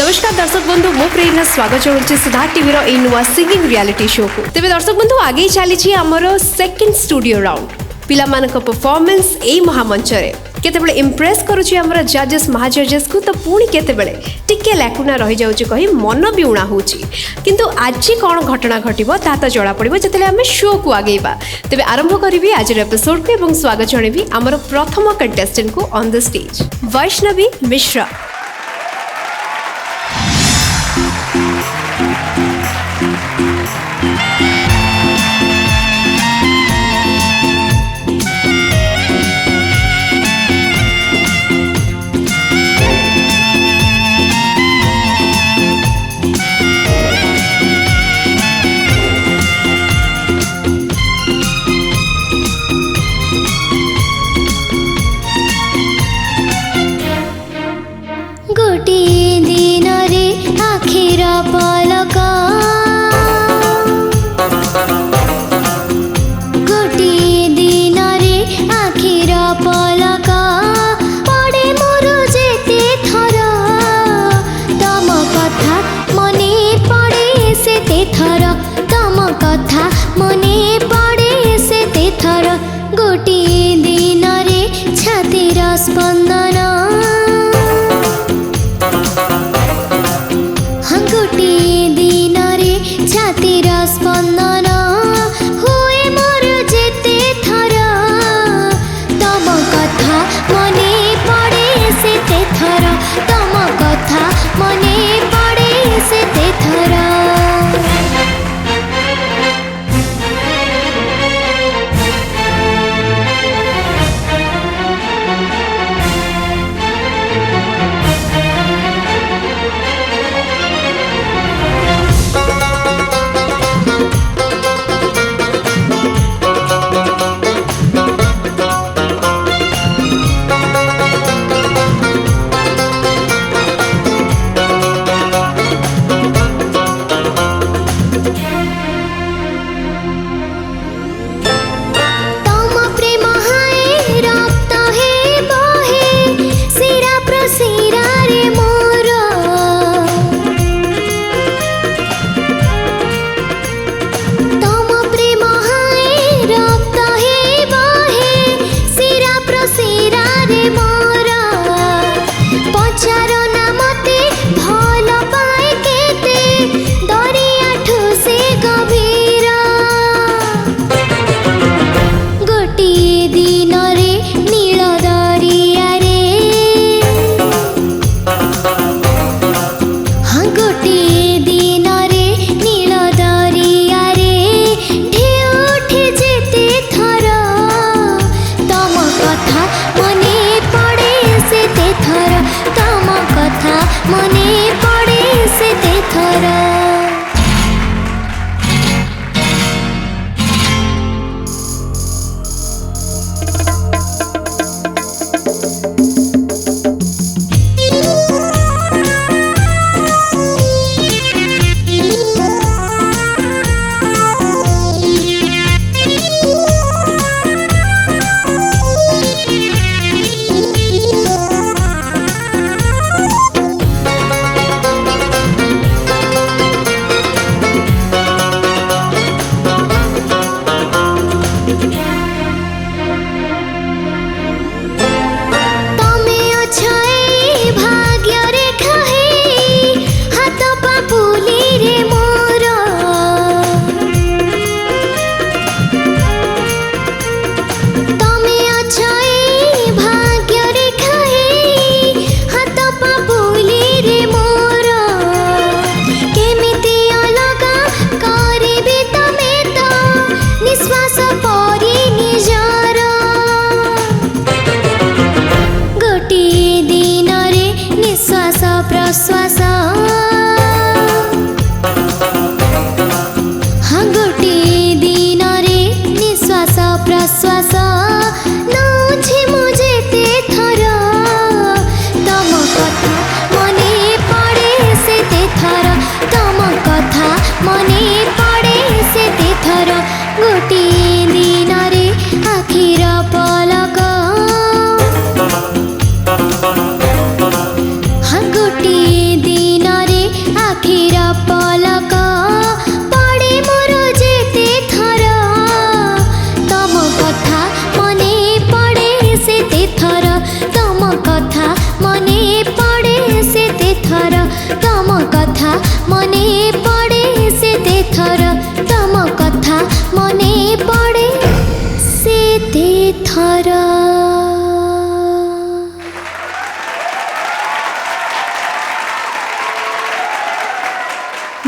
नमस्कार दर्शक बंधु मो प्रेरणा स्वागत जनाऊँ सिद्धार्थ टीवी रो नुआ सिंगिंग रियलिटी शो को। तेज दर्शक बंधु आगे चली आमर सेकेंड स्टूडियो राउंड पिला परफॉर्मेंस ए महामंच केतेबेले इम्प्रेस करुछि हमर जजेस महाजजेस को तो पुणी केतेबेले टिके लैकुना रही जाउछि कहि मन बिउणा होछि किंतु आज कौन घटना घटिबो ता तो जणा पड़िबो जतले हम शो को आगेबा। तेबे आरंभ करिवि आज एपिसोड को एवं स्वागत जणेबी हमर प्रथम कंटेस्टेंट को on the stage Vaishnavi Mishra. गोटे दिन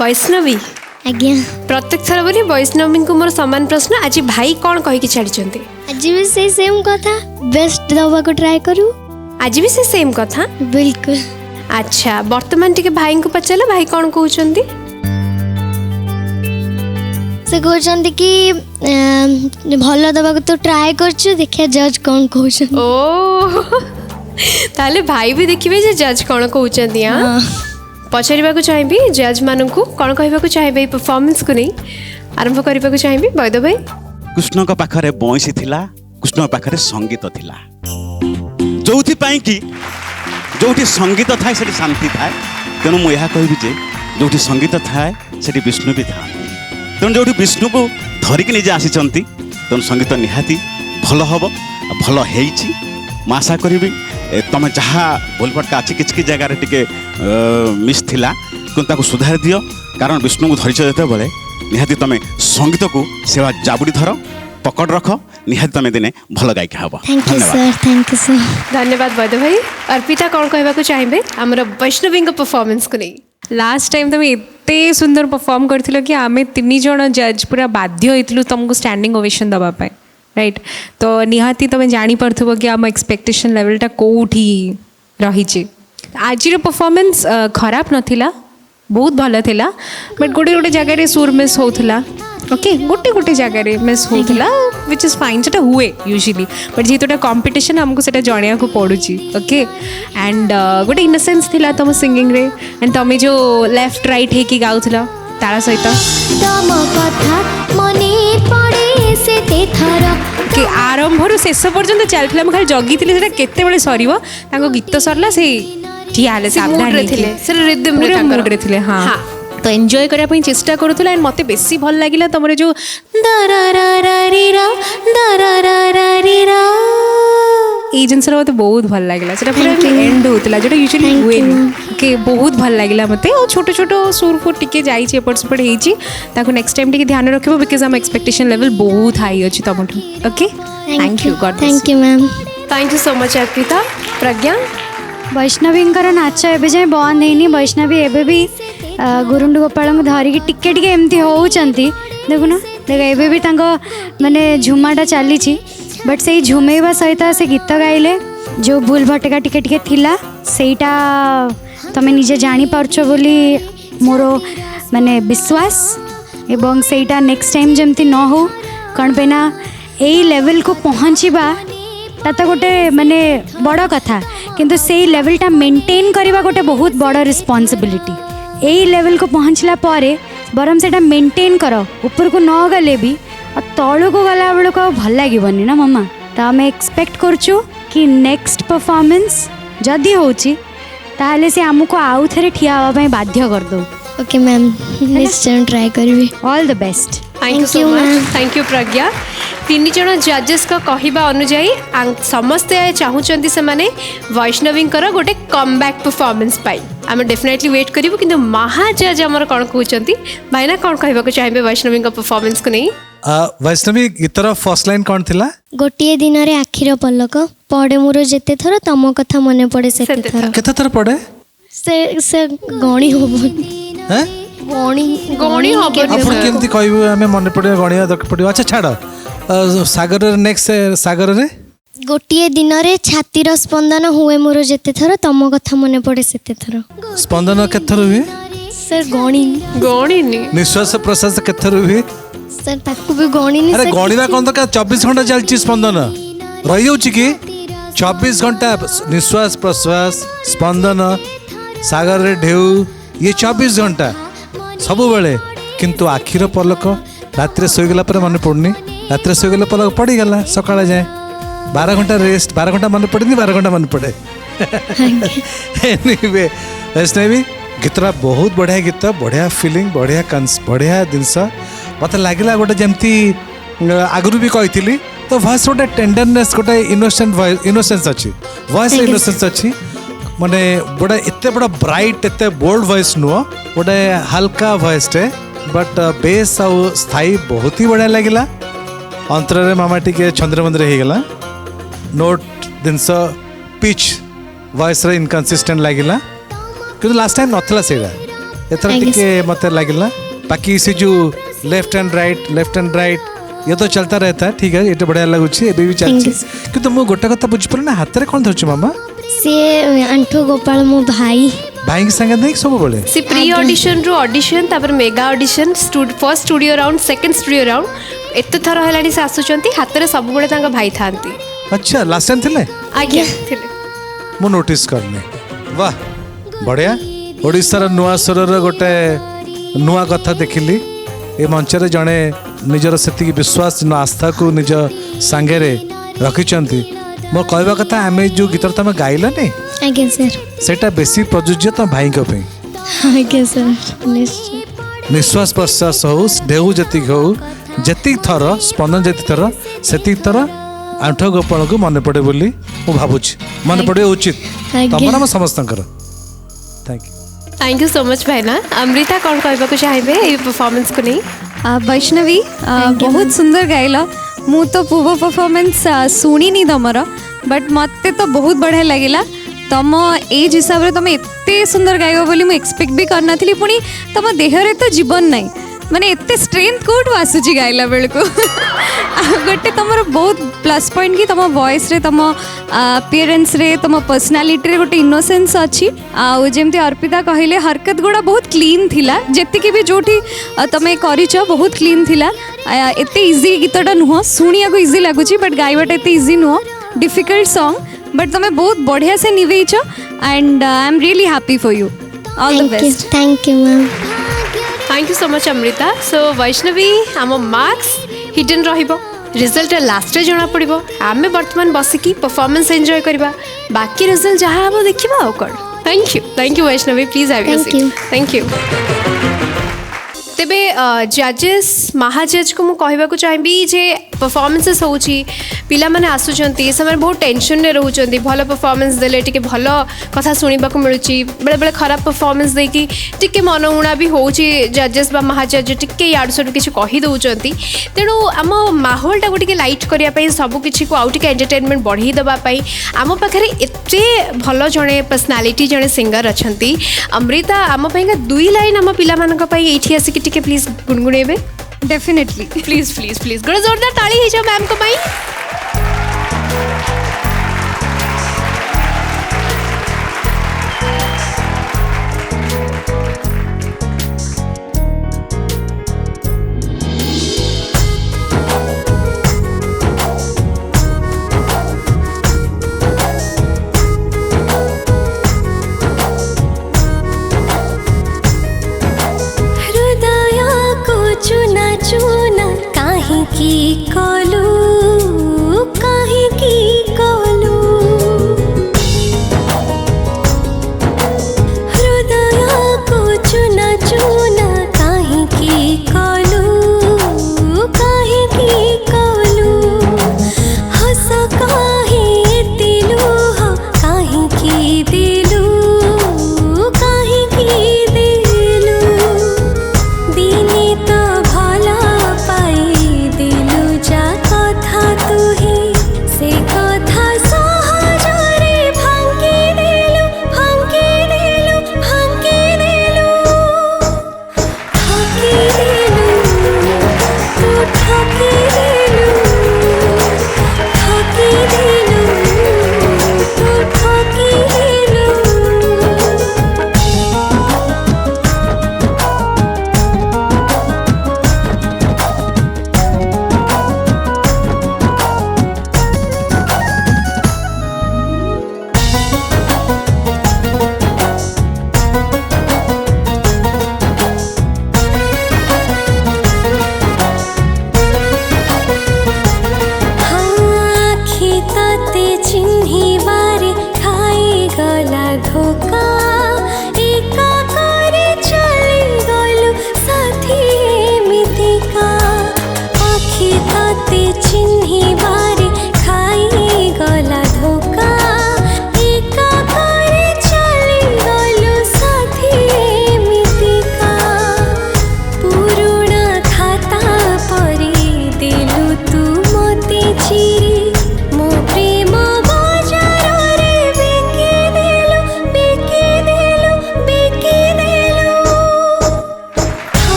वैष्णवी आज्ञा प्रत्येक थर बोली वैष्णवी को मोर समान प्रश्न आज भाई कौन कही छाड़ी आज भी से सेम कथा बेस्ट दवा को ट्राई करू आज भी से सेम कथा बिल्कुल अच्छा वर्तमान टिके भाई को पचारे भाई कौन कहते से कहते कि भल दवा को तो ट्राई कर देखिए जज कौन कहते ओ ताले भाई भी देखिए जे जज कौन कहते हाँ पचार चाहिए जज मान को कौन कहवाक चाहिए परफॉर्मेंस को नहीं आरंभ करने चाहिए वैद भाई कृष्ण का पाखरे बंशी थिला कृष्ण पाखरे संगीत थिला जोथि पाई कि जोठी संगीत थाए सेठी शांति थाए तेणु मु यह कहबी जे जोठी संगीत थाए सेठी विष्णु भी था तेणु जोठी विष्णु को धरिक निजे आसीचंती तेणु संगीत निहाती भल हम भल होईची मैं आशा करी तुम जहाँ बोलपटका अच्छी किसी जगार टे मिस थिला किंतु सुधार दियो कारण विष्णु को धरिच जो बेले निहाती तुम संगीत को सेवा जाबुड़ी धर पकड़ रख निहाती तुम दिने भल गायिका हम थैंक यू सर धन्यवाद वैद भाई अर्पिता कौन कहवाक चाहिए आमर वैष्णवी परफॉर्मेंस को नहीं लास्ट टाइम तुम एते सुंदर परफॉर्म कर कि आम तीन जन जज पूरा बाध्य होइतिलु तुमको स्टैंडिंग ओवेशन दवापाई राइट तो निहाती तुम जापर कि आम एक्सपेक्टेशन लेवलटा कौटी रही आज परफॉर्मेंस खराब नाला बहुत भल थिला बट गोटे गोटे जगह सुर मिस होता ओके गोटे गोटे जगह मिस होता विच इज फाइन से हुए यूजुअली बट जेहेतु कंपटीशन आमको से जाना को पड़ुची ओके एंड गोटे इनोसेंस थिला तुम सिंगिंग रे एंड तुम जो लेफ्ट राइट होगी गाउला तार सहित कि आरंभ शेष पर्यंत चलता मुझे खाली जगी थी केत सर गीत सरला से ठिया मूड रे हाँ तो एंजॉय करने चेष्टा करूला एंड मत बेसी भल लगे तुम जो ये जिनस मत बहुत भल लगे पूरा एंड होता जो यूजुअली हुए ओके बहुत भल लगे मत छोट छोट सुर फुर टी जाइए एपट सेपट होती नेक्स्ट टाइम टी ध्यान रख बिकज आम एक्सपेक्टेशन लेवल बहुत हाई अच्छी तुम okay thank you God thank you ma'am thank you so much Arpita Pragya Vaishnavi नाच एवं जाए बंद है वैष्णवी एवं भी गुरुंड गोपाल धरिकी टिके टिके एमती होती देखुना देख एवं भी माने झुमाटा चली बट से झुमेवा सहित से गीत गाइले जो भूल भटका टिके टिके थिला सेटा तमे निजे जानी पारछ बोली मोर माने विश्वास एवं सेटा नेक्स्ट टाइम जमती न हो कौन पे ना यही लेवल को पहुँचवा तो गोटे माने बड़ कथा किंतु से लेवलटा मेंटेन करवा गोटे बहुत बड़ रिस्पांसिबिलिटी यही लेवल को पहुँचला पारे बरम से मेंटेन कर ऊपर को न गले भी तलू को गला बेलू भल लगे ना मामा तो आम एक्सपेक्ट करुँ कि नेक्स्ट परफॉर्मेंस जदि होची ताहले से आमको आउ थे ठिया हाँवाई बाध्य कर दो ओके मैम निश्चय ट्राई करी all the best thank you so much thank you Pragya तीन जन जजेस का कहवा अनुजाई समस्ते चाहूँगी से वैष्णवी गोटे कमबैक परफॉर्मेंस पाई आम डेफिनेटली वेट करूँ कि महाजज आमर कौन कहते भाईना कौन कहवाक चाहिए वैष्णवी परफॉर्मेंस को नहीं वैष्णवी गीतर फर्स्ट लाइन कौन थिला गोटे दिन रे आखिर पलक पड़े मोर जेते थर तम कथा मन पड़े सेते थर केते थर पड़े से गणी होबनी हैं गणी होबनी अपन केमती कहबो हमें मन पड़े गणिया दक पड़ियो अच्छा छाड़ सागर नेक्स्ट सागर रे गोटे दिन रे छातीर स्पंदन हुए मोर जेते थर तम कथा मन पड़े सेते थर स्पंदन केते थर हुए सर गणी निश्वास प्रश्वास केते थर हुए सर ताकू भी गणी नहीं अरे गणिना कौन तो 24 घंटा चलची स्पंदन रही जाउची कि 24 घंटा निश्वास प्रश्वास स्पंदन सागर रे ढेउ ये 24 घंटा सब बेले किंतु आखिर पलक रात शोगला मन पड़नी रात शोगला पलक पड़ी गला सकाळ जाए 12 घंटा रेस्ट 12 घंटा मन पड़नी 12 घंटा मन पड़े एनीवे वैष्णवी गीतरा बहुत बढ़िया गीत बढ़िया फिलिंग बढ़िया जिनस मत लगे गोटे जमती आगु भी कही तो भॉइस गोटे टेंडरनेस गोटे इनोसेंस अच्छी भॉइस इनोसेंस अच्छी माने गोटे एत बड़ा ब्राइट एत बोल्ड वॉइस नुह गोटे हल्का वॉइस टे बट बेस आउ स्थायी बहुत ही बढ़िया लगे अंतर मामा टी छंद्र मंद्र होगला नोट जिनस पिच वॉइस इनकनसिस्टेंट लगे कि लास्ट टाइम नाला से एथर I guess. टिके मते लागला बाकी से जो लेफ्ट एंड राइट ये तो चलता रहता है ठीक है ये तो बढ़िया लगुची एबे भी चलची कि तुम गोटे कथा बुझ पर ना हाथ रे कोन धरछ मामा सी आंठु गोपाल मो भाई भाई के संग नहीं सब बोले सी प्री ऑडिशन रू ऑडिशन तापर mega audition first studio round second studio round एते थर हेलानी से आसुचंती हाथ रे सब बळे तांका भाई थांती अच्छा लास्ट टाइम थिले आज्ञा थिले मु नोटिस करने वाह बढ़िया ओडिशार नुआ स्वरर गोटे नुआ कथा देखिली ए मंच रे जणे निजर सेतिकी विश्वास न आस्था को निज सांगेरे रखिचंती मो कहबा कथा आमे जो गीत तुम गाइल नहीं आज्ञा सर सेटा बेसी प्रयोज्य तो भाई को पे आज्ञा सर निश्चय निश्वास प्रश्वास हो ढेउ जतिक हो जतिक थर स्पंदन जतिक थर सेतिक थर आंठ गोपाल को मन पड़े बोली मु भाबुछि मन पड़े उचित आज्ञा। तमरा हम समस्तंकर thank thank you so much भाईना अमृता कौन कहबा को चाहेबे ए परफॉर्मेंस को नहीं वैष्णवी बहुत सुंदर गाइल मु तो पूर्व परफॉर्मेंस शुणी नी तमर बट मते तो बहुत बढ़िया लगिला तुम एज हिसाब रे तुम एते सुंदर गाइब बोली मुझे एक्सपेक्ट भी करना थी पुणी तुम देहरे तो जीवन नहीं माने एते स्ट्रेंथ कोठ आसूची गाइला बेल को गोटे तुम बहुत प्लस पॉइंट कि तुम वॉइस रे तुम अपीयरेंस रे तुम पर्सनालिटी रे गोटे इनोसेंस अच्छी आउ जेमती अर्पिता कहले हरकत गुड़ा बहुत क्लीन थिला जेतिकी भी जोठी तमे करिछ बहुत क्लीन थिला एते इजी गीतटा नुह सुनिया को इजी लागुची बट गाइबाटा एते इजी नुह डिफिकल्ट सॉन्ग बट तमे बहुत बढ़िया से निवेइछ and I am really happy for you all the best thank you ma'am thank you so much Amrita सो वैष्णवी आम मार्क्स हिडन रहिबो रिजल्ट लास्ट रे जना पड़िबो आमे वर्तमान बसिकी परफॉर्मेंस एंजॉय करबा बाकी रिजल्ट जहां हम देखिबा ओकर thank you Vaishnavi please have your Thank you. Seat thank you तेबे जजेस महाजज को मु कहबा को चाहिबी जे परफॉर्मेंसेस होउची पिला माने आसुचंती समय बहुत टेंशन ने रहउचंती भलो परफॉर्मेंस देले टिके भलो कथा सुनिबा को मिलुची बेले बेले खराब परफॉर्मेंस देकी टिके मनउणा भी होउची जजेस बा महाजज टिके याड सड किछि कहि दउचंती तेनु आम माहौल टा टिके लाइट करिया पई सब किछि को आउ टिके एंटरटेनमेंट बढ़ी दबा पई आम पाखरे एते भलो जणे पर्सनालिटी जणे सिंगर अछंती अमृता आम पई दुई लाइन आम पिला मानक पई एठी आसी टिके प्लीज गुनगुनेबे डेफिनेटली प्लीज प्लीज प्लीज गोटे जोरदार ताली हो जाओ मैम को पाई चुना चुना काहे की कलू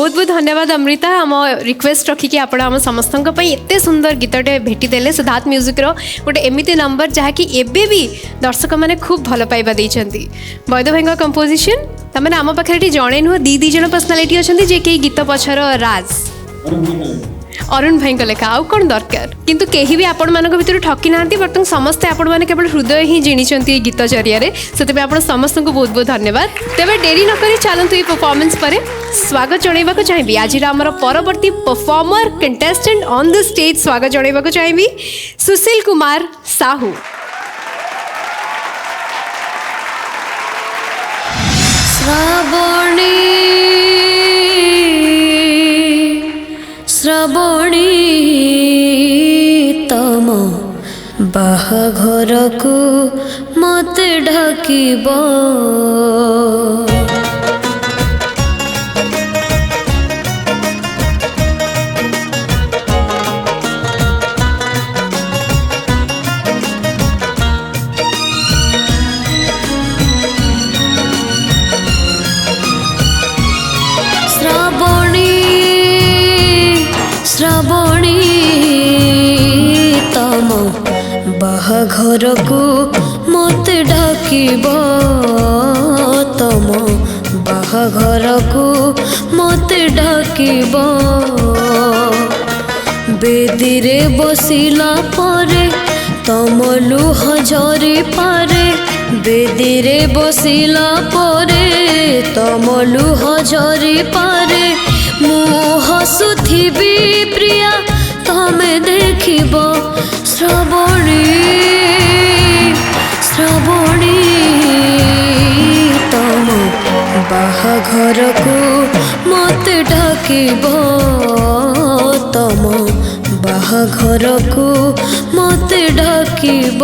बहुत बहुत धन्यवाद अमृता आम रिक्वेस्ट रखिकी आपण आम समस्त एत सुंदर गीतटे भेटिदेले सिद्धार्थ म्यूजिक गोटे एमती नंबर जहाँकि एबे भी दर्शक मैंने खूब भल पाइबा देइछंती वैद भाई कंपोजिशन तमें आम पाखे जड़े नुह दी जन पर्सनालीटी अच्छा जे कि गीत पछर राज अरुण भाई लेखा आउ कौन दरकार किंतु केही भी आपण मान भर ठकी ना बर्तमान समस्ते आपण मैंने केवल हृदय ही जिणी गीत जरिए से आप समस्त को बहुत बहुत धन्यवाद तेज डेरी नक चलतु ये परफॉर्मेंस पर स्वागत जनवाक चाहिए आज आमर परवर्ती performer contestant on the stage स्वागत जनवाक चाहिए सुशील कुमार साहू श्रावणी तम बाहाघरकु मते ढाकिब श्रावणी तम बाहाघरकु मते ढाकिब तम बाहाघरकु मते ढाकिब बेदीरे बसिला परे तम लुह झरी पारे बेदीरे बसिला परे तम लुह झरी पारे मु हसुथिबी प्रिया तमे देखिब श्रावणी श्रावणी तम बाहाघरकु मते ढाकिब तम बाहाघरकु मते ढाकिब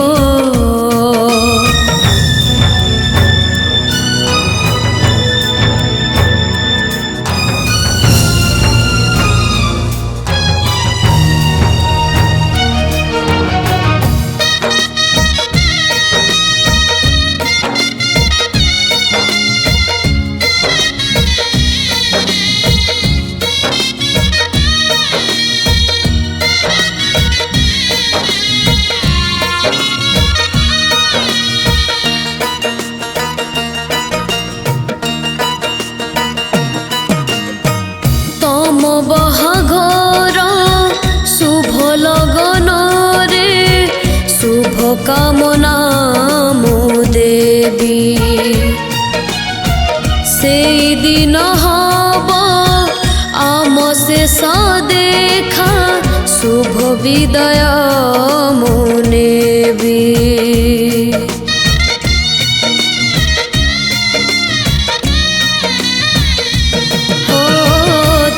कामना मो देवी से दिन हब आम शेष देखा शुभ विदय मो नेबी हो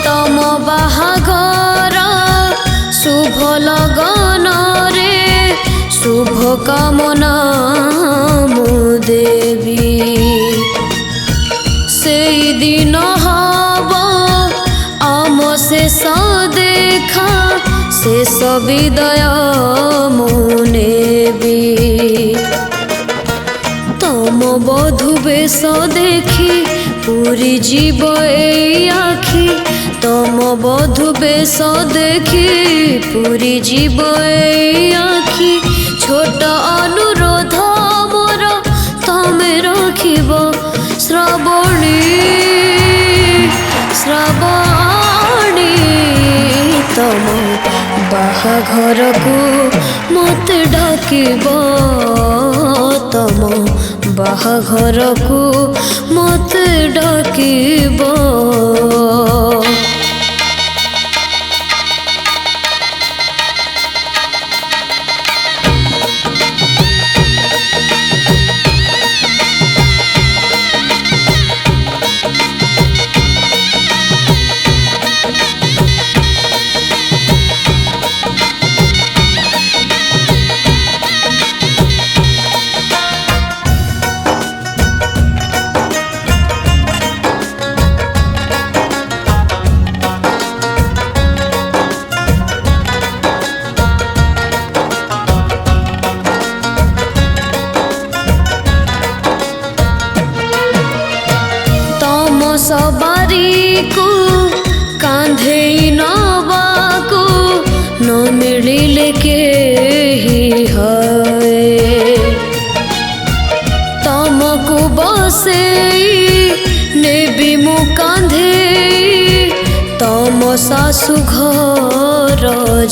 तम बाहाघर शुभ लगन शुभ कामना मो देवी से दिन हब आम शेष देखा शेष विदय मो नेबी तम बधू बेश देखी पूरी जीव ए आखि तम बधू बेश देखी पूरी जीव ए आखि छोट अनुरोध मोर तमे रखिब श्रावणी श्रावणी तम बाहाघरकु मते ढाकिब तम बाहाघरकु मते ढाकिब सबारी को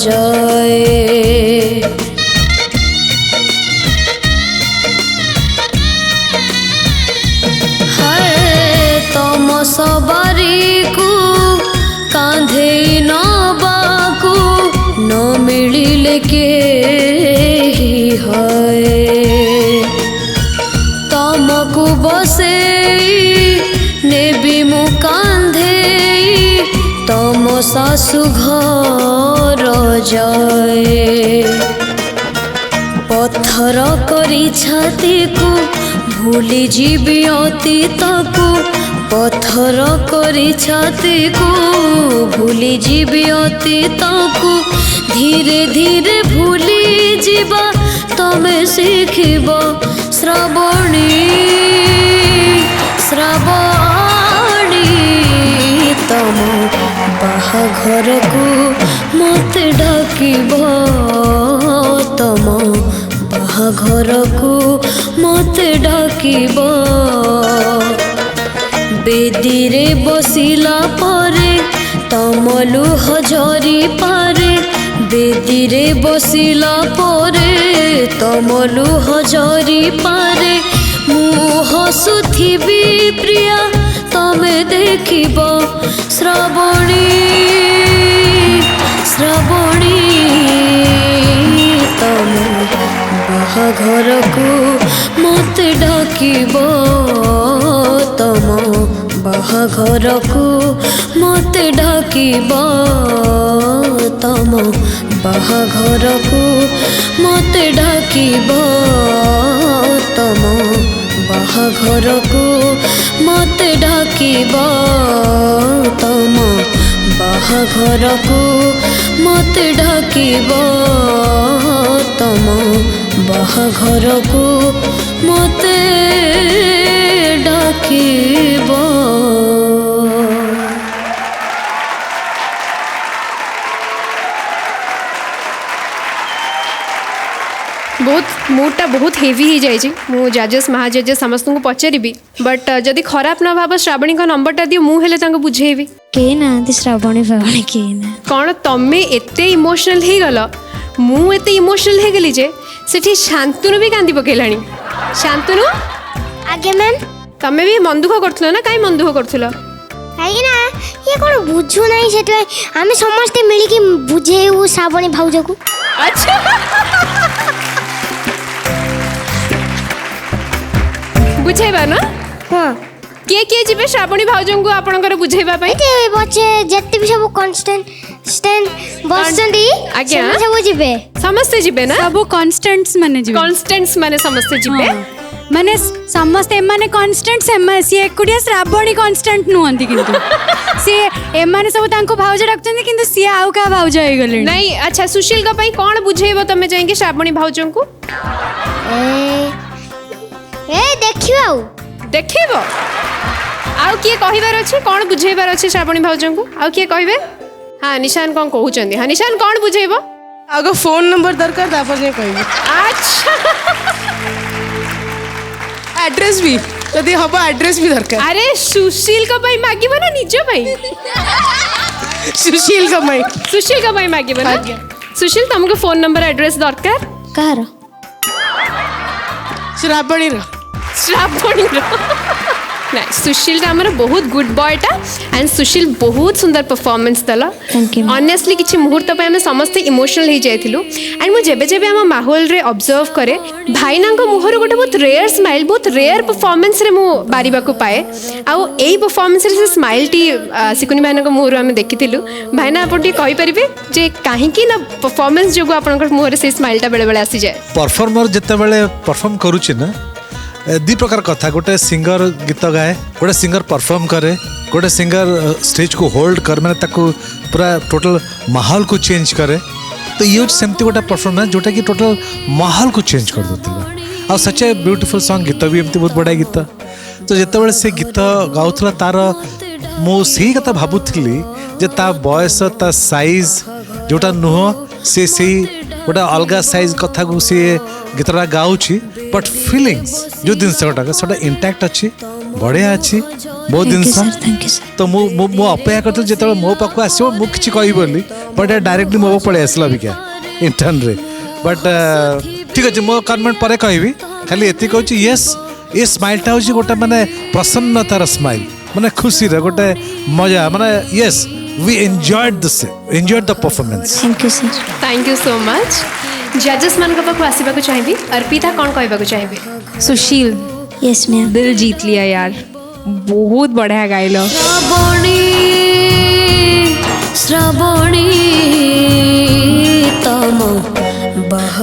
जाए हाय तम सवारी को कांधे नबाकू न मिलिले केही हाय तमको बसे नेबी मु कांधे तम सासु घर जाए पत्थर करी छाती को भूली जीवी अतीत को पत्थर करी छाती को भूली जीवी अतीत को धीरे धीरे भूली जीवा तमे शिखिब श्रावणी श्रावणी तम बाहाघर को मते डाकिब तम बाहाघर को मते डाकिब बेदीरे बसिला परे तम लुह झरी पारे बेदीरे बसिला परे तम लुह झरी पारे मु हसुथिबी प्रिया तमे देखिब श्रावणी श्रावणी तम बाहाघर को मते डाकिब तम बाहाघर को मते डाकिब तम बाहाघर को मते डाकिब तम बाहाघर को मते डाकिब तम बाहाघर को मते डाकिब तम बाहाघर को मते डाकिब बहुत मूडटा बहुत हेवी हो जाए जजेस महाजजेस समस्त को पचारि बट जदि खराब न भाव श्रावणी का नंबरटा दियो मुझे बुझेबी के ना श्रावणी फावणी के ना कौन तमें एते इमोशनल हो गल मुझे इमोशनल हो गली जे सेठी शांतनु भी कांदी पकेलानी शांतनु आगे मैम तमें भी मन दुख करथुल ना काई मन दुख करथुल कहीं ना ये कौन बुझू ना से आम समस्ते मिलिकी बुझेबू श्रावणी भाउज को अच्छा बुझेबा ना हाँ किए जीवे श्रावणी भाउजन को आपणकर बुझेबा पई बच्चे जिते भी सब कन्स्टेंट बसंती आज्ञा सब जीवे समस्ते जीवे ना सब कन्स्टेंट्स माने जीवे कॉन्स्टेंट्स माने समस्ते जीवे माने समस्त एमाने कन्स्टेंट सी एकुटिया श्रावणी कन्स्टेंट नुहंती किंतु सी एमाने सब तांको भाउज डाकचंदी किंतु सी आउ का भाउज होई गले नहीं अच्छा सुशील का पई कोन बुझेबो तमे जाएंगे श्रावणी भाउजन को ए देखियो देखिबो आउ किए कहिबार अछि कोन बुझेबार अछि श्रावणी भाउजन को आउ किए कहिबे हां निशान कोन कहउचंदी हां निशान कोन बुझेबो आगो फोन नंबर दरकार तापर ने कहबी अच्छा एड्रेस भी जदि हबो एड्रेस भी दरकार अरे सुशील का पई मागिबो ना निजो पई सुशील कमाई सुशील का पई मागिबो ना सुशील तुमको फोन नंबर एड्रेस दरकार कार श्रावणी रो श्रावणी ना सुशील आमर बहुत गुड बॉयटा एंड सुशील बहुत सुंदर परफॉर्मेंस दला Thank you. ऑनेस्टली किछि मुहूर्त पे हमें समस्ते इमोशनल हो जाइथिलु एंड मु जेबे जेबे हम माहौल रे ऑब्जर्व करे भाईना को मुहर गोटे बहुत रेयर स्माइल बहुत रेयर परफॉर्मेंस रे मु बारीबा को पाए आउ एई परफॉर्मेंस रे से स्माइल टी सिकुनी भाईना को मुहर हम देखिथिलु भाईना आपण टी कहि परिबे जे काहे कि ना परफॉर्मेंस जोगो आपनकर मुहर से स्माइलटा बेले बेले आसी जाए परफॉर्मर जते बेले परफॉर्म करूची ना दी प्रकार कथा गोटे सिंगर गीत गाए गोटे सिंगर परफॉर्म करे गोटे सिंगर स्टेज को होल्ड कर मैंने ताको पूरा टोटल माहौल को चेंज करे तो ये सेमती गोटे परफॉर्मेंस जोटा कि टोटल माहौल को चेंज कर देता आ सच ए ब्यूटीफुल सॉन्ग गीत भी एमती बहुत बड़ा गीत तो जितेबाला से गीत गाउला तार मु सही कथा भाबुली जे ता बयस ता साइज जोटा नुह से गोटे अलग साइज कथा को सी गीतटा गाँची बट फिलिंग्स जो जिनस गुटाक इंटैक्ट अच्छी बढ़िया अच्छी बहुत दिन थैंक यू सर तो मु अपेक्षा करते जो मो पाक आसो मुझे किसी कह बोली बट डायरेक्टली मो पड़े आसला अबिका इंटर्न रे बट ठीक अच्छे मो कमेंट पर कहबी खाली एति कहूँ यस ये स्माइलटा हूँ गोटे माने प्रसन्नतार स्माइल माने खुशी गोटे मजा माने yes we enjoyed the performance thank you sir thank you so much जजेस मान पाखु आसवा चाहिए अर्पिता कौन कहवा चाहिए सुशील यस मैम दिल जीत लिया यार बहुत बढ़िया गाइल श्रावणी तम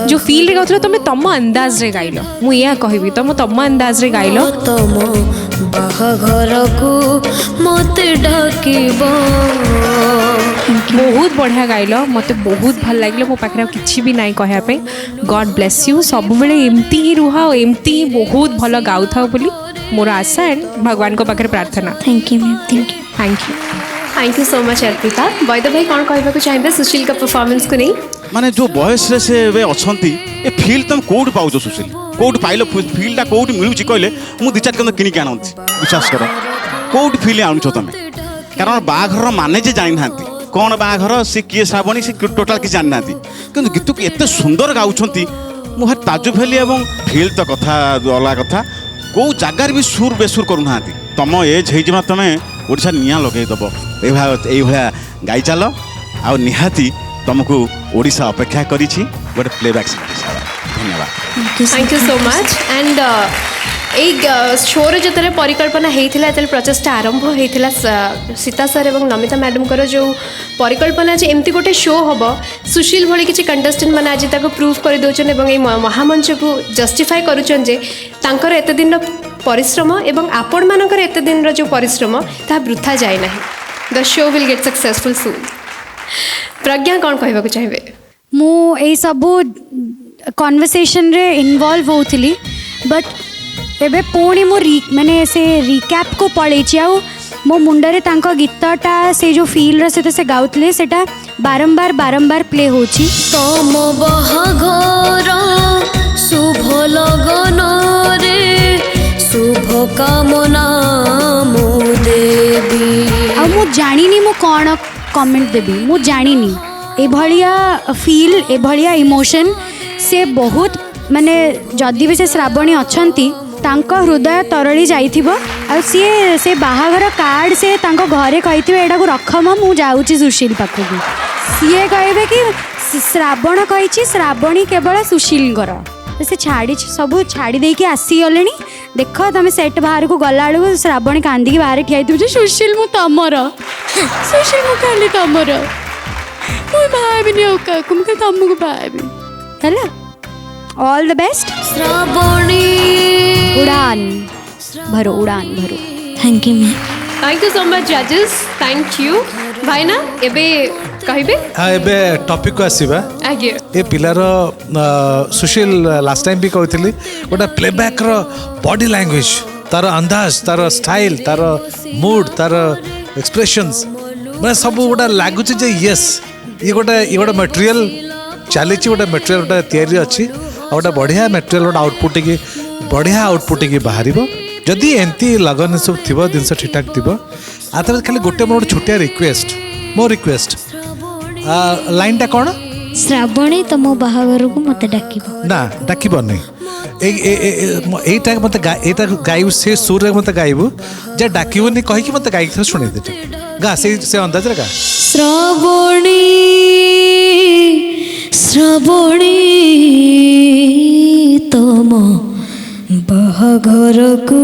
जो फील रे गाउथलो तुम तम अंदाज रे गाइल मु या कहबी तम अंदाज रे गाइल तम बाहाघर को मत डाकिब बहुत बढ़िया गाइल मते बहुत भल लगे मो पाखे किसी भी नाई कहया पे गॉड ब्लेस यू सब बेले एमती ही रुहा एमती बहुत भल गाउ था बोली मोर आशा एंड भगवान को पाखे प्रार्थना thank you ma'am thank you thank you thank you so much Arpita वैद भाई कौन कहवा चाहिए सुशील का परफॉर्मेंस को नहीं माने जो बयस रे से वे अछंती ए फील तुम कोड पाउछ सुशील कोड पाइलो फीलटा कोड मिलुची कहले मु दि चार कन किनि के आनंती विश्वास करो कोड फील आनुछ तमे कारण बाघर माने जे जानि नांती कौन बाघर से किए श्रावणी से टोटाल कि जानि नांती किंतु गीत को एते सुंदर गाउछंती मु हर ताजुब हेली एवं फील तो कथा अला कथा को जगार भी सुर बेसुर करू नांती तम एज हे जमा तमे ओडिसा निया लगे दबो ए भया गाई चल आ निहाती तुमको ओडिशा अपेक्षा करिछि गोटे प्लेबैक सिंगर धन्यवाद thank you so much and शोर जो परिकल्पना होता है प्रचेषा आरंभ होता सीता सर और नमिता मैडम जो परिकल्पना जे एमती गोटे शो हम सुशील भली किसी कंटेस्टेंट मैंने आज प्रूव कर दौरान और महामंच को जस्टिफाई कर एत दिन परिश्रम और आपण मानकर एत दिन जो परिश्रम ता वृथा जाए ना the show will get successful soon Pragya कौन कहवा चाहिए मु ए सबू कन्वर्सेशन रे इन्वॉल्व होती बट एबे पुणी मो माने से रिकैप को पलैछि आ मो मुंडरे तांको गीतटा से जो फील रे से गाउतले सेटा बारंबार बारंबार प्ले होछि तम बाहाघर शुभ लगन रे शुभ कामना मो देवी आ मु जानिनी मु कोन कमेंट देबी मु जानिनी ए भलिया फील ए भलिया इमोशन से बहुत माने जदि भी से श्रावणी अछंती तांको हृदय तरली जाइथिबो आ से बाहाघर कार्ड से तांको घरे कहिथिबे एटा को रखम मु जाउची सुशील पाखु सीए कहबे कि श्रावण कहिछि श्रावणी केवल सुशील कर से छाड़ी सब छाड़ी देकी आसी गलेनी देख तमे सेट बाहर को गला बेलू श्रावणी कांदी बाहर ठिया सुशील मु तमर सुशील मु खाली तमर मु भाबिनी मुझे तुमको भाबी है ऑल द बेस्ट श्रावणी उड़ान भरो thank you ma'am thank you so much जजेस थैंक यू भाई ना एबे कहबे हाँ एबे टॉपिक को आसीबा आगे ए पिलार सुशील लास्ट टाइम भी कहती गोटे प्लेबैक रो बॉडी लैंग्वेज तार अंदाज तार स्टाइल तार मूड तार एक्सप्रेशंस मैं सब गोटे लगुच जे यस ये गोटे मटेरियल चली गोटे मटेरियल गोटे तैयारी अच्छी गोटे बढ़िया मटेरियल गोटे आउटपुट की बढ़िया आउटपुट की बाहर जदि एमती लगन सब थी जिन ठीक ठाक थी आते खाली गोटे मोर गोटे छोटिया रिक्वेस्ट मो रिक्वेस्ट लाइन टा कौन श्रावणी तुम बाहाघर को मत डाकिब ना डाकबनी एटा मत गाइब से सुर रे मत गाइबू जे डाकबनी कहि मत गाई शुणे दे गा से अंदाज रे गा श्रावणी श्रावणी तम बाहाघर को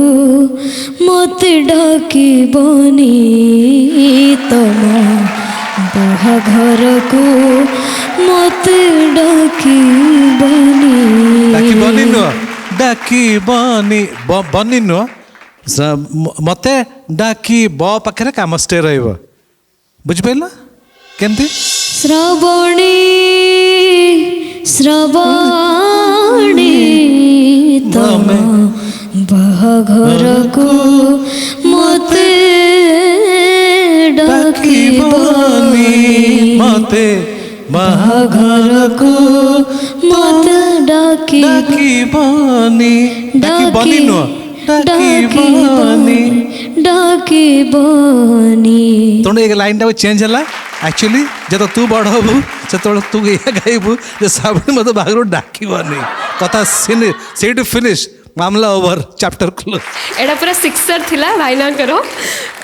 मत डाकिबनी तम बाहाघर को मत डाकिबनी बनी नुह मते डाकी ब पाखे काम स्टे रही बुझिपार केमती श्रावणी श्रावणी तम बाहाघर को मत डाकिबनी मते बाहाघर को मत डाकिबनी डाकी बनी नुह डाकिबानी डाकिबानी तेणु ये लाइन टा चेंज है एक्चुअली जब तू बड़ हबू से तू ये गाइबू जे साबुन मत बाहर डाकिबानी कथा सीन से फिनिश मामला ओवर चैप्टर क्लोज एटा पूरा सिक्सर थिला भाईना करो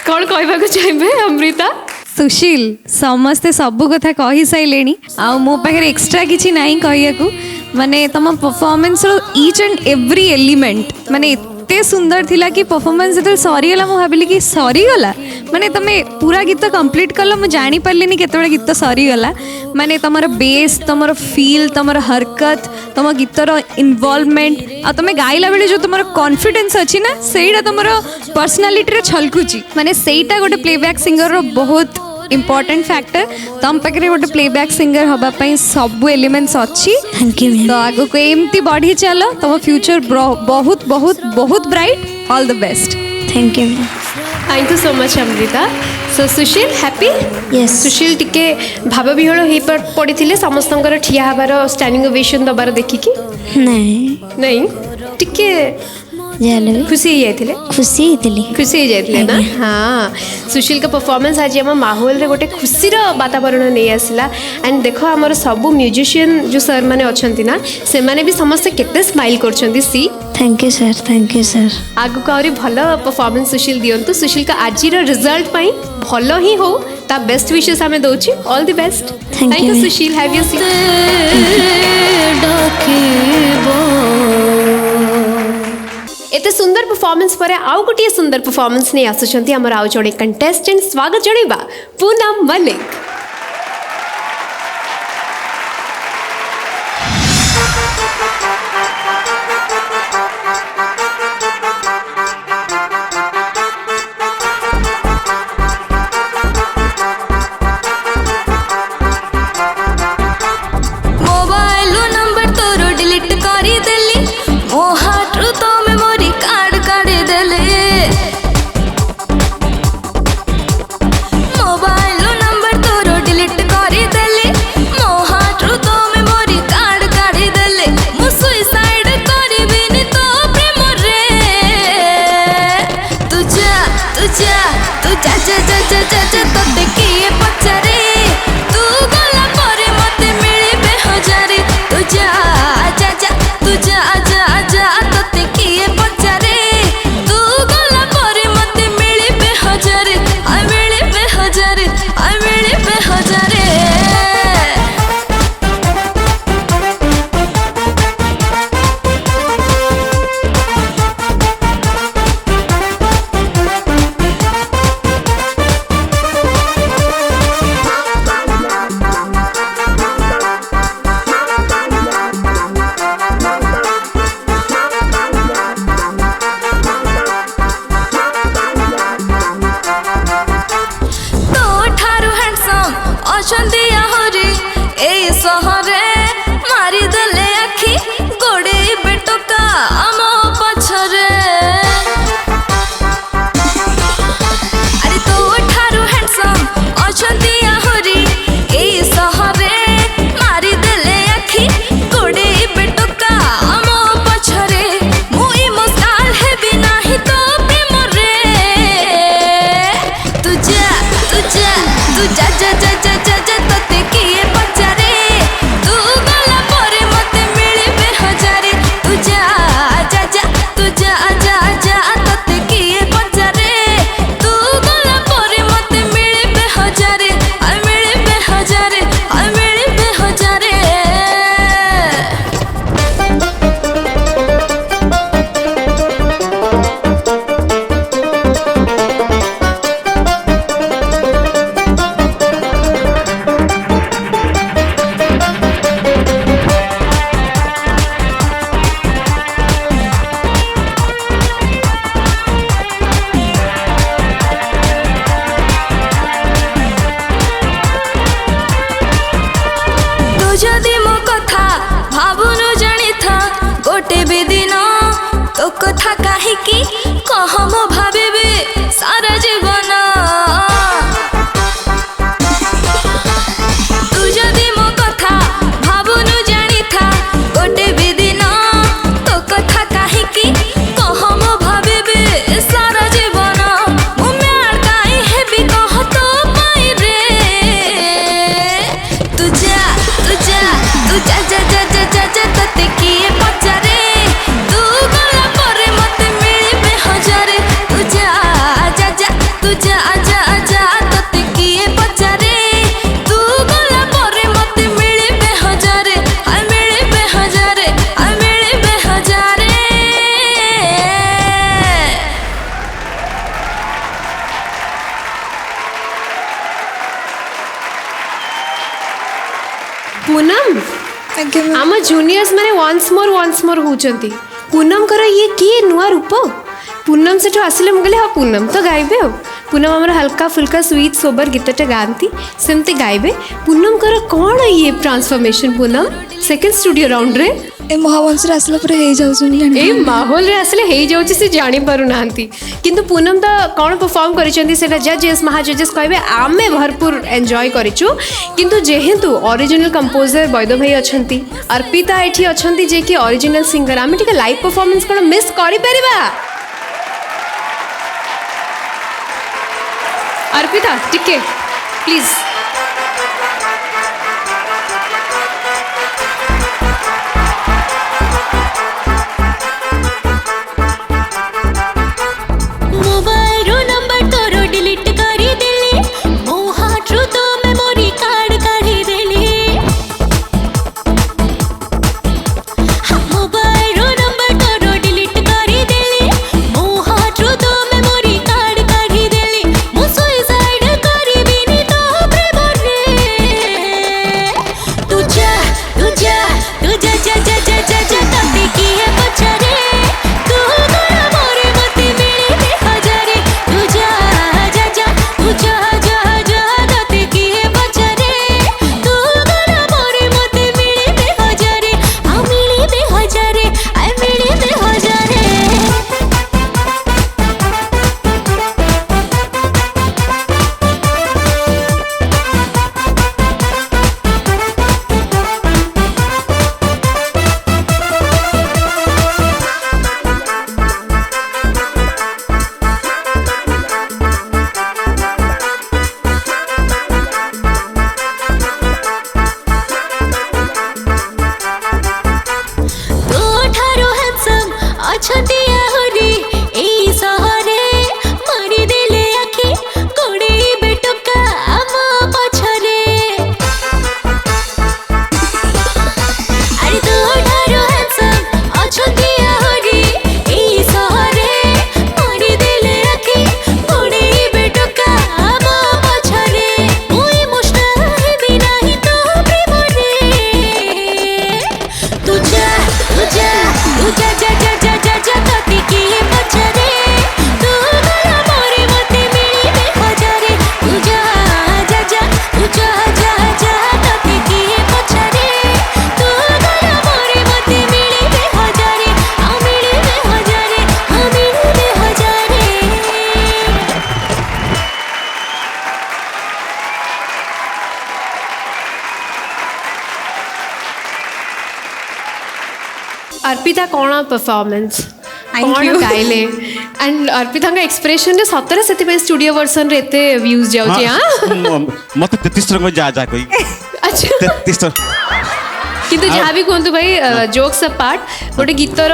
कौन कहबाक चाहिए अमृता सुशील समस्ते सब कथा कही सारे आ मो पाखे एक्सट्रा किसी ना कहू माने तुम performance each and every element माने एते सुंदर थिला कि परफॉर्मेंस जो सरीगला मुझे भाविली कि सरीगला माने तुम पूरा गीत कंप्लीट कल मुझे जानी पार्ली केतबे गीत सरीगला माने तुम बेस तुम फील तुम हरकत तुम गीतर इनवॉल्वमेंट आ तुम गाइला बेले जो तुम कॉन्फिडेंस अच्छी ना सेटा तुम पर्सनालिटी रे छलकुची माने सेटा गोटे प्लेबैक सिंगर रो बहुत इम्पोर्टेंट फैक्टर तुम पाखे गोटे प्लेबैक सिंगर हाँपाई सब एलिमेंट्स अच्छी थैंक यू तो आगो को एमती बढ़ी चल तुम फ्यूचर बहुत बहुत बहुत bright all the best thank you thank you so much Amrita so Sushil happy Yes. सुशील टिके भाव विहल हो पड़ी समस्त ठिया हबार स्टैंडिंग ओवेशन दबार देखिकी नहीं नहीं टिके जाले खुशी हो जाते खुशी होती खुशी हो जाते ना हाँ सुशील का परफॉर्मेंस आज आम माहौल रे गोटे खुशीर वातावरण नहीं आसला एंड देखो आमर सब म्यूजिशियन जो सर मैंने अच्छा ना से मैंने भी समस्ते केते स्माइल कर सी थैंक यू सर आगु को आहुरी भल परफॉर्मेंस सुशील दियंतु सुशील का आज रिजल्ट पाई भल ही हो ता बेस्ट विशेस आमे दोची all the best Thank thank you you. Sushil have you seat एते सुंदर परफॉर्मेंस पर आउ गोटे सुंदर परफॉर्मेंस नहीं आसुचंती हमर आउ जड़े कंटेस्टेंट स्वागत जणैबा पूनम मलिक मोबाइल नंबर तोर डिलीट करी देली मो हाथ रू तो मेमोरी कार्ड काढ़ी देले मोबाइल नंबर तोर आम जूनियर्स माने वन्स मोर होचंती पूनम कर ये किए नुआ रूप पूनम से आसिले मुझे हाँ पूनम तो गाइबे हो पूनम आमर हल्का फुल्का स्वीट सोबर गीतटे गाती सेमती गाइबे पूनम कर कौन ये transformation Poonam second studio round रे ए महावंश रे आसला पर हे जाउछन ए माहौल रे आसले हे जाउछि से जानि पारु नांती किंतु पूनम तो कौन परफॉर्म करिसेंती सेटा जजेस महा जजेस कहबे आमे भरपूर एंजॉय करिछु किंतु जेहेतु ओरिजिनल कंपोजर बैद भाई अछंती अर्पिता एठी अछंती जे कि ओरिजिनल सिंगर आमे टिके लाइव परफॉर्मेंस कोन मिस करि परिबा अर्पिता टिके प्लीज अर्पिता कौन परफॉर्मेंस कौन गाइले एंड अर्पिता का एक्सप्रेशन रे सतरे से स्टूडियो वर्जन रे एते व्यूज जाउची हां मत 33 रंग जा जा कोई अच्छा 33 किंतु जहाँ भी कहतु भाई जोक्स अपार्ट गोटे गीतर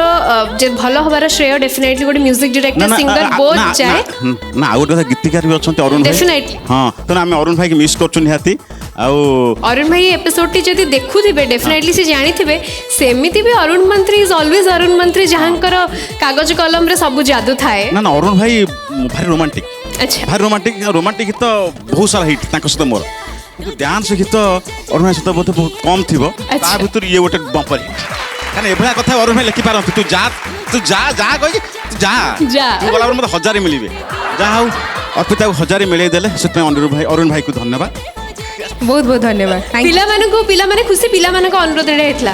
जे भल हबार श्रेय डेफिनेटली गोटे म्यूजिक डायरेक्टर सिंगर बोथ जाए ना आ गोटे गीतकार भी अछंती अरुण भाई डेफिनेटली हां तो आम अरुण भाई के मिस करछु निहाती अरुण भाई एपिसोड टी जदि देखुथिबे डेफिनेटली से जानिथिबे सेमिति भी अरुण मंत्री इज ऑलवेज अरुण मंत्री जहांकर कागज कलम रे सब जादू थाए ना ना अरुण भाई भारी रोमांटिक अच्छा भारी रोमांटिक गीत बहुत सारा हिट तांको सहित मोर डांस गीत अरुण भाई सहित बहुत कम थिबो ता भीतर ये गोटे बम्पर हिट कारण एभला कथा अरुण भाई लिखि पारंती तू जा कहि तू जा तू गला मते 1000 मिलिबे जा हाउ अर्पिता को 1000 मिले देले से अरुण भाई को धन्यवाद बहुत बहुत धन्यवाद पिला माने खुशी पिला माने को अनुरोध रे हेतला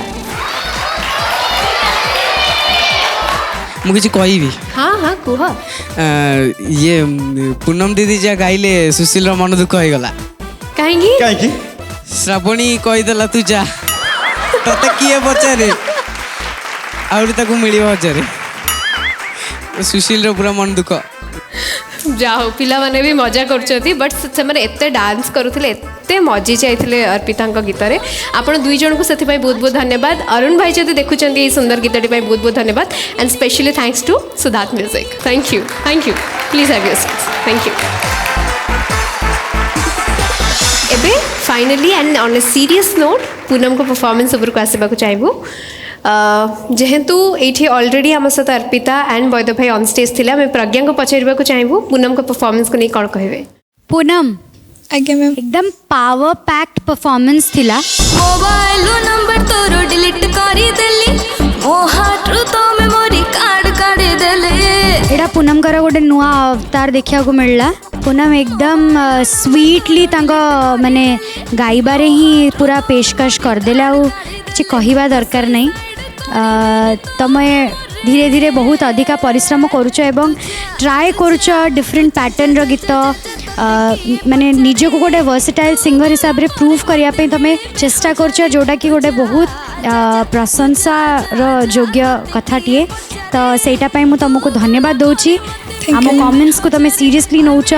मु किछि कहबी हां हां कुह ये पूनम दीदी जा गाइले सुशील रो मन दुख होई गला काहेकी श्रावणी कहि देला तू जा तते किए बचारे आउरी ताको मिलियो हजारे सुशील रो पूरा मन दुख जाओ पिला माने भी मजा करछथि बट से माने एते डांस करूथिले एते मजी जाइथिले अर्पिता गीत रे आपण दुई जन को सेति पई बहुत बहुत धन्यवाद अरुण भाई जदि देखुचंती ए सुंदर गीतटी पई बहुत बहुत धन्यवाद and specially thanks to Siddharth music thank you please have your seats thank you एबे finally and on a serious note Poonam को परफॉर्मेंस ऊपर को आसबा को चाहबो जेहेतु ये ऑलरेडी आम सहित अर्पिता एंड बैद भाई ऑन स्टेज थिला मैं प्रज्ञा को पचारिबा को चाहबो पूनम को परफॉर्मेंस को नहीं कौन कहबे पूनम आज्ञा मैम एकदम पावर पैक्ड परफॉर्मेंस थिला मोबाइल नंबर तोर डिलीट करी देली मो हार्ट रु तो मेमोरी कार्ड काढी देले एटा पूनम कर गोटे नुआ अवतार देखा को मिलला पूनम एकदम स्वीटली माने गाइबारे ही पूरा पेशकश करदेला आ किसी कहवा दरकार नहीं तमे धीरे धीरे बहुत अधिका परिश्रम करुच एवं ट्राए करुच डिफरेंट पैटर्न रो गीत माने निज को गोटे वर्सेटाइल सिंगर हिसाब रे प्रूव करने तमें चेष्टा करुच जोटा कि गोटे बहुत प्रशंसार योग्य कथाटीए तो सेटा मु तुमको धन्यवाद दूची आम कमेंट्स को तमें सीरियसली नौच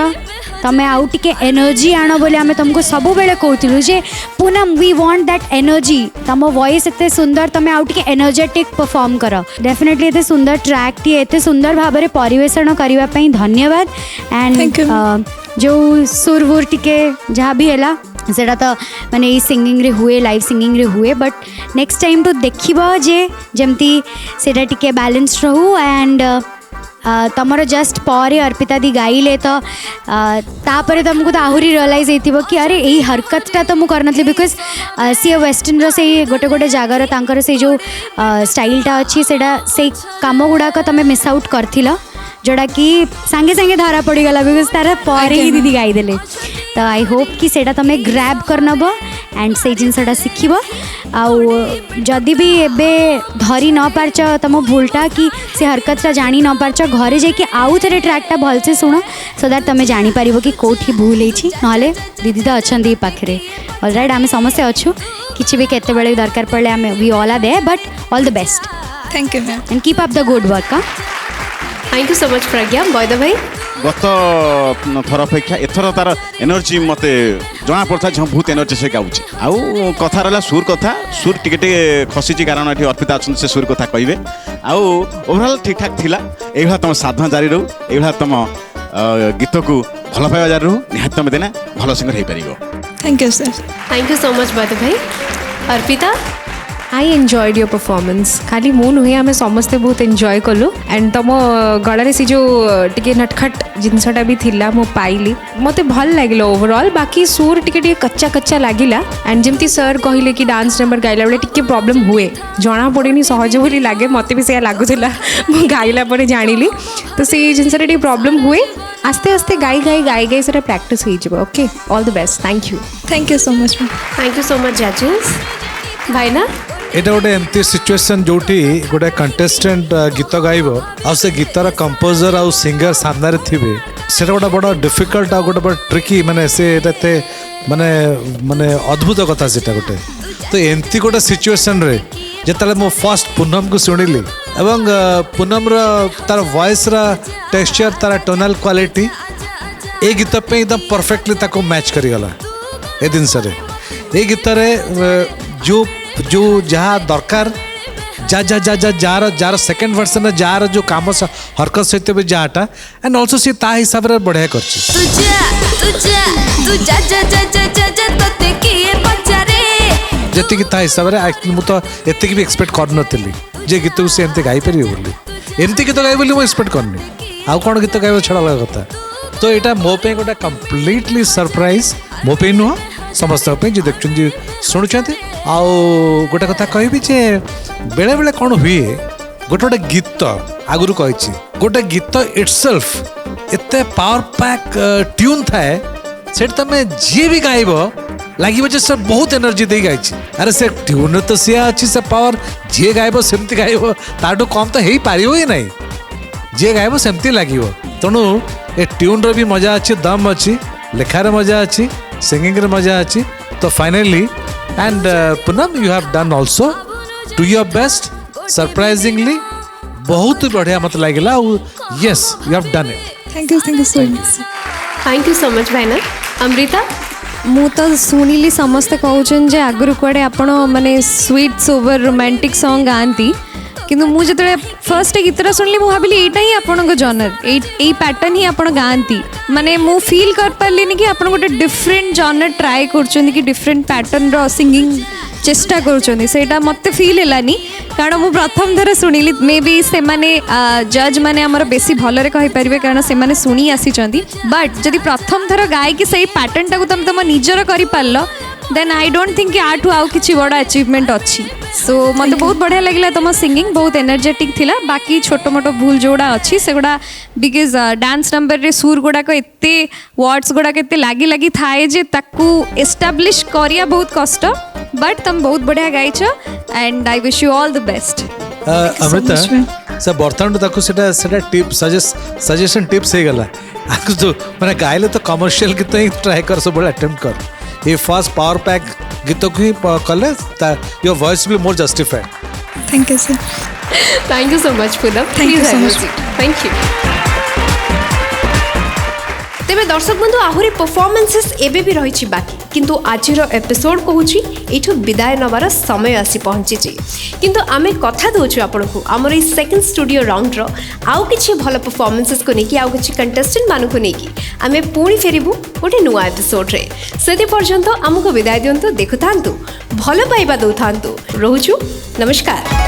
तमें आउ टिके एनर्जी आण बोले आम तुमको सब बेले कहूँ जे Poonam we want that energy तुम वॉइस एते सुंदर तमें आउ टिके एनर्जेटिक परफॉर्म कर डेफिनेटली एते सुंदर ट्रैक टी एते सुंदर भाव में परिवेषण करने धन्यवाद एंड जो सुर वुर टिके जहाँ भी है सेटा तो माने ये सिंगिंग रे हुए लाइव सिंगिंग रे हुए बट नेक्स्ट टाइम तो देखिबो जे जमती सेटा टिके बैलेंस रहू एंड तमर जस्ट पर अर्पिता दी गाइले तो तापर तुमको तो आहरी रियलाइज होइथिबो कि अरे यही हरकतटा तो मुझे करनथली बिकॉज सी वेस्टर्न रो से गोटे गोटे जगार तांकर से जो स्टाइलटा अच्छी सेटा से काम गुड़ाक तुम मिस आउट करथिला जोड़ा कि सांगे सांगे धरा पड़गला बिकज तार पर ही दीदी गाईदेले तो आई होप कि सेटा तुम ग्रैब करनब एंड से जिनसटा शिखब आदि भी एबे धरी न पारच तुम भूलटा कि से हरकतटा जानी न पारच घरे जाकि आउ थे ट्रैकटा भलसे शुण सो दैट तुम जापर कि कौटी भूल होती ना दीदी तो अच्छा पाखे ऑलराइट आम समस्ते अच्छु किसी भी केते बेले दरकार पड़े आम we all are there but all the best thank you ma'am and keep up the good work thank you so much Pragya बॉयद भाई गत थर अपेक्षा एथर तार एनर्जी मत जना पड़ता जो बहुत एनर्जी से गाँव आउ कथा रहा सुर कथा सुर टिके खसी कारण ये अर्पिता अच्छा से सुर कथा कहे आउ ओवरऑल ठीक ठाक थिला ये तुम साधना जारी रहू ये तुम गीत को भल पाइबा जारी रहू निहाती तुम देना भल सिंगर हो पार thank you sir thank you so much बॉयद भाई Arpita I enjoyed your performance खाली मु नुहे आम समस्ते बहुत एंजॉय कलु एंड तुम गलार से जो टिके नटखट जिनसटा भी थिला मु पाइली मते भल लगिला ओवरऑल बाकी सुर टिके कच्चा कच्चा लगिला एंड जमती सर कहले कि डांस नंबर गाइला बेले टिके प्रॉब्लम हुए जना पड़ेनी सहज बोली लगे मते भी से लागुला मु गाइला परे जानिली तो से जिनसटा टिके प्रॉब्लम हुए आस्ते आस्ते गाई गाई गाई गाई से प्रैक्टिस हो okay all the best thank you so much thank you so much जजेस भाई ना एटा गोटे एमती सिचुएशन जोटी गोटे कंटेस्टेंट गीत गाइब आ से गीतर कंपोजर आ सिंगर सामने थिबे सेटा गोटे बड़ा डिफिकल्ट आ गोटे बड़ा ट्रिकी माने से माने माने अद्भुत कथा सेटा गोटे तो एमती गोटे सिचुएशन रे जेतले मो फर्स्ट पूनम को सुनिली एवं पूनम रा तार वॉइस रा टेक्सचर तार टोनल क्वालिटी ए गीत पे एकदम परफेक्टली ताको मैच करी गला ए दिन सरे ए गीत रे जो जहाँ दरकार जा जा जा जा जार जार सेकेंड वर्सन जार जो काम हरकत सहित भी जहाँटा एंड ऑल्सो सी ता हिसाब रे बढ़िया करछि जति कि ता हिसाब रे एक्चुअली मु तो एते भी एक्सपेक्ट कर नथली जे गीत को से एमते गाई परियो बोली एमते गीत गाई बोली मु एक्सपेक्ट करनी आउ कोन गीत गाइबो छड़ा लगा कथा तो एटा मो पे गोटा कंप्लीटली सरप्राइज मो पे नुह समस्त पे जे देखछन जे सुनुछते आउ गोटे कथा कहबी जे बेले बेले कौन हुए गोटे गोटे गीत आगुरी कही गोटे गीत इटसेल्फ एते पावर पैक ट्यून थाए से तुम जी भी गाइब लगे जे सर बहुत एनर्जी दे गाई अरे से ट्यून तो सी अच्छी से पावर जी गाइब सेमती गाइब ताठू कम तो हो पार ही ना जी गाइब सेमती लगे तेणु ए ट्यून रो भी मजा अच्छी दम अच्छी लेखार मजा अच्छी सिंगिंग रे मजा अच्छी तो finally and Poonam you have done also to your best surprisingly बहुत बढ़िया मत लगे yes you have done it thank you so much thank you so much भाईना अमृता मु तो शुणिली समस्ते कहउछन जे आगुरु कुआडे आपण माने स्वीट सोवर रोमांटिक सॉन्ग गांती किंतु मु जतले फर्स्ट गीतरा सुनली मु भाबिली एटा ही आपन जॉनर ए पैटर्न ही आपन गांती माने मु फील कर पारलिनी कि आपन गोटे डिफरेंट जॉनर ट्राई करछन कि डिफरेंट पैटर्न रो सिंगिंग चेष्टा करछन सेटा मते फील हेलानी कारण मु प्रथम थर सुनिली मे बी से माने जज माने हमर बेसी भलरे कहि परिबे कारण से माने सुनी आसी चंदी बट जदि प्रथम थर गाय कि सही पैटर्न टाको तुम निजर करि पारलो देन आई डोंट थिंक कि आठू आउ किसी बड़ा अचीवमेंट अच्छी सो मत बहुत बढ़िया लगे तुम सिंगिंग बहुत एनर्जेटिक थिला बाकी छोट मोट भूल जोड़ा अच्छी से गुड़ा बिकज डांस नंबर रे सुर गुड़ाक एत वर्ड्स गुड़ाक एत लगी लगी थाए जे ताकू एस्टाब्लिश करिया बहुत कष्ट बट तुम बहुत बढ़िया गाइछ and I wish you all the best Amrita से बर्तमान ताको सेटा टिप सजेशन टिप्स हे गला आकु तो माने गाइले तो कमर्शियल गीत ही ट्राई कर सब बड़ा अटेम्प्ट कर ये फर्स्ट पावर पैक गीत को ही कले your voice be more justified thank you sir thank you so much Poonam Thank you so much. Thank you तेबे दर्शक बंधु आहुरी परफॉर्मेंसेस एबे भी रही बाकी किंतु आजिर एपिसोड कहूँ एठू विदाय नवार समय आसी पहुँची किंतु आमे कथा दउछु आपन को हमर ई सेकंड स्टूडियो राउंड रो आउ किछि भल परफॉर्मेंसेस को नेकी आउ किछि कंटेस्टेंट मान को नेकी आमे पुणी फेरिबु गोटे नुआ एपिसोड रे सेति पर्यंत हमको विदाय दियंतु देखुथांतु भल पाइबा दउथांतु रहूछु नमस्कार।